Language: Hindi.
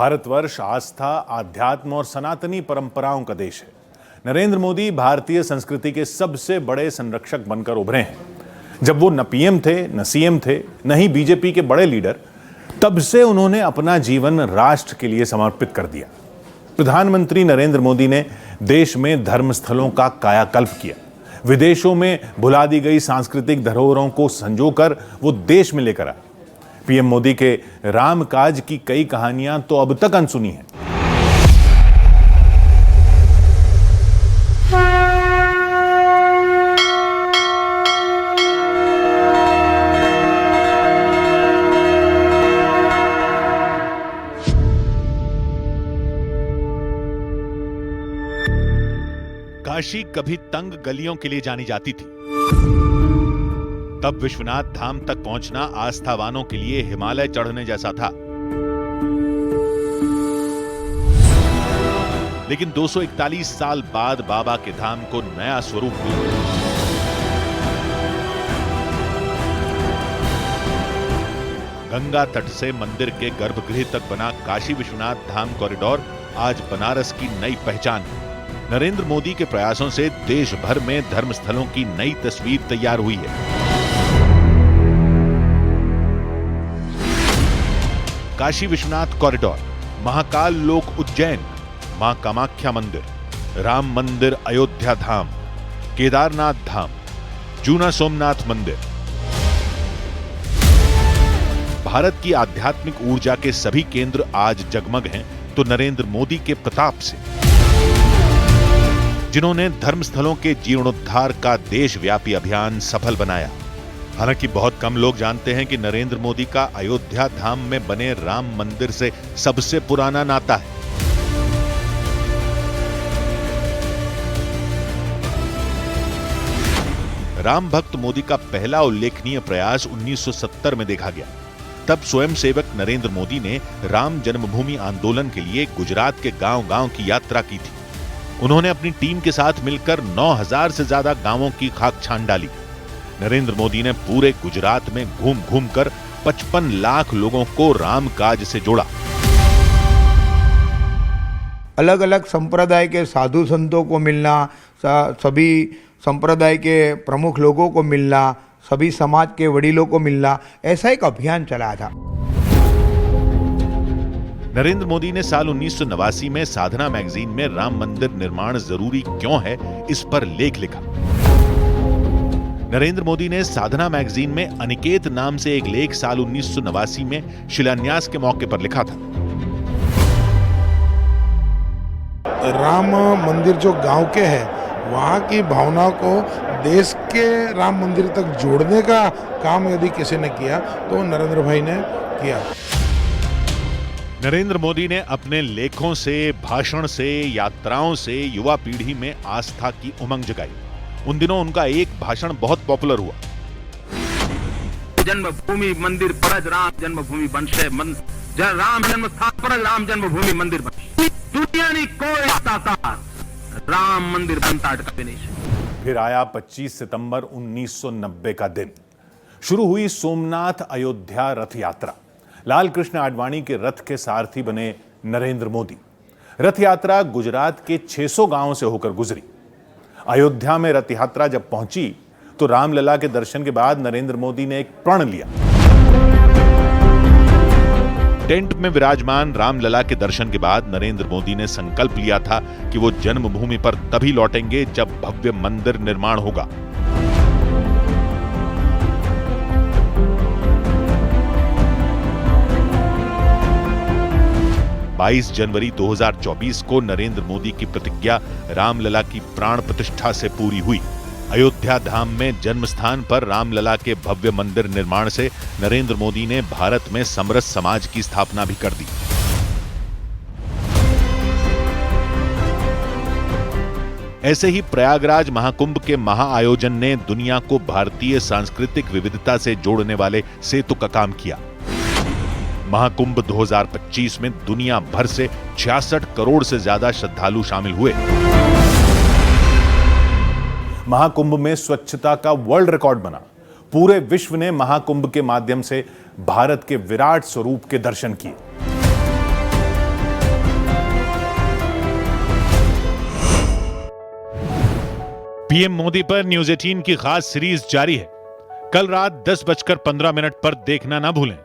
भारतवर्ष आस्था, आध्यात्म और सनातनी परंपराओं का देश है। नरेंद्र मोदी भारतीय संस्कृति के सबसे बड़े संरक्षक बनकर उभरे हैं। जब वो न पीएम थे, न सीएम थे, न ही बीजेपी के बड़े लीडर, तब से उन्होंने अपना जीवन राष्ट्र के लिए समर्पित कर दिया। प्रधानमंत्री नरेंद्र मोदी ने देश में धर्मस्थलों का कायाकल्प किया। विदेशों में भुला दी गई सांस्कृतिक धरोहरों को संजोकर वो देश में लेकर आए। पीएम मोदी के राम काज की कई कहानियां तो अब तक अनसुनी हैं। काशी कभी तंग गलियों के लिए जानी जाती थी, तब विश्वनाथ धाम तक पहुंचना आस्थावानों के लिए हिमालय चढ़ने जैसा था। लेकिन 241 साल बाद बाबा के धाम को नया स्वरूप मिला। गंगा तट से मंदिर के गर्भगृह तक बना काशी विश्वनाथ धाम कॉरिडोर आज बनारस की नई पहचान है। नरेंद्र मोदी के प्रयासों से देश भर में धर्मस्थलों की नई तस्वीर तैयार हुई है। काशी विश्वनाथ कॉरिडोर, महाकाल लोक उज्जैन, मां कामाख्या मंदिर, राम मंदिर अयोध्या धाम, केदारनाथ धाम, जूना सोमनाथ मंदिर। भारत की आध्यात्मिक ऊर्जा के सभी केंद्र आज जगमग हैं तो नरेंद्र मोदी के प्रताप से, जिन्होंने धर्मस्थलों के जीर्णोद्धार का देशव्यापी अभियान सफल बनाया। हालांकि बहुत कम लोग जानते हैं कि नरेंद्र मोदी का अयोध्या धाम में बने राम मंदिर से सबसे पुराना नाता है। राम भक्त मोदी का पहला उल्लेखनीय प्रयास 1970 में देखा गया। तब स्वयंसेवक नरेंद्र मोदी ने राम जन्मभूमि आंदोलन के लिए गुजरात के गांव-गांव की यात्रा की थी। उन्होंने अपनी टीम के साथ मिलकर 9000 से ज्यादा गांवों की खाक छान डाली। नरेंद्र मोदी ने पूरे गुजरात में घूम घूम कर 55 लाख लोगों को राम काज से जोड़ा। अलग अलग संप्रदाय के साधु संतों को मिलना, सभी संप्रदाय के प्रमुख लोगों को मिलना, सभी समाज के वडीलों को मिलना, ऐसा एक अभियान चलाया था। नरेंद्र मोदी ने साल 1989 में साधना मैगजीन में राम मंदिर निर्माण जरूरी क्यों है, इस पर लेख लिखा। नरेंद्र मोदी ने साधना मैगजीन में अनिकेत नाम से एक लेख साल 1989 में शिलान्यास के मौके पर लिखा था। राम मंदिर जो गांव के हैं, वहां की भावनाओं को देश के राम मंदिर तक जोड़ने का काम यदि किसी ने किया तो नरेंद्र भाई ने किया। नरेंद्र मोदी ने अपने लेखों से, भाषण से, यात्राओं से युवा पीढ़ी में आस्था की उमंग जगाई। उन दिनों उनका एक भाषण बहुत पॉपुलर हुआ। जन्मभूमि मंदिर परज राम जन्मभूमि बनशे राम जन्म स्थान परज राम जन्मभूमि मंदिर बन दुनिया ने कोई ताकत राम मंदिर बनता अटका नहीं। फिर आया 25 सितंबर 1990 का दिन। शुरू हुई सोमनाथ अयोध्या रथ यात्रा। लाल कृष्ण आडवाणी के रथ के सारथी बने नरेंद्र मोदी। रथ यात्रा गुजरात के 600 गांवों से होकर गुजरी। अयोध्या में रथ यात्रा जब पहुंची तो रामलला के दर्शन के बाद नरेंद्र मोदी ने एक प्रण लिया। टेंट में विराजमान रामलला के दर्शन के बाद नरेंद्र मोदी ने संकल्प लिया था कि वो जन्मभूमि पर तभी लौटेंगे जब भव्य मंदिर निर्माण होगा। बाईस जनवरी 2024 को नरेंद्र मोदी की प्रतिज्ञा रामलला की प्राण प्रतिष्ठा से पूरी हुई। अयोध्या धाम में जन्म स्थान पर रामलला के भव्य मंदिर निर्माण से नरेंद्र मोदी ने भारत में समरस समाज की स्थापना भी कर दी। ऐसे ही प्रयागराज महाकुंभ के महाआयोजन ने दुनिया को भारतीय सांस्कृतिक विविधता से जोड़ने वाले सेतु का काम किया। महाकुंभ 2025 में दुनिया भर से 66 करोड़ से ज्यादा श्रद्धालु शामिल हुए। महाकुंभ में स्वच्छता का वर्ल्ड रिकॉर्ड बना। पूरे विश्व ने महाकुंभ के माध्यम से भारत के विराट स्वरूप के दर्शन किए। पीएम मोदी पर न्यूज 18 की खास सीरीज जारी है। कल रात 10:15 पर देखना ना भूलें।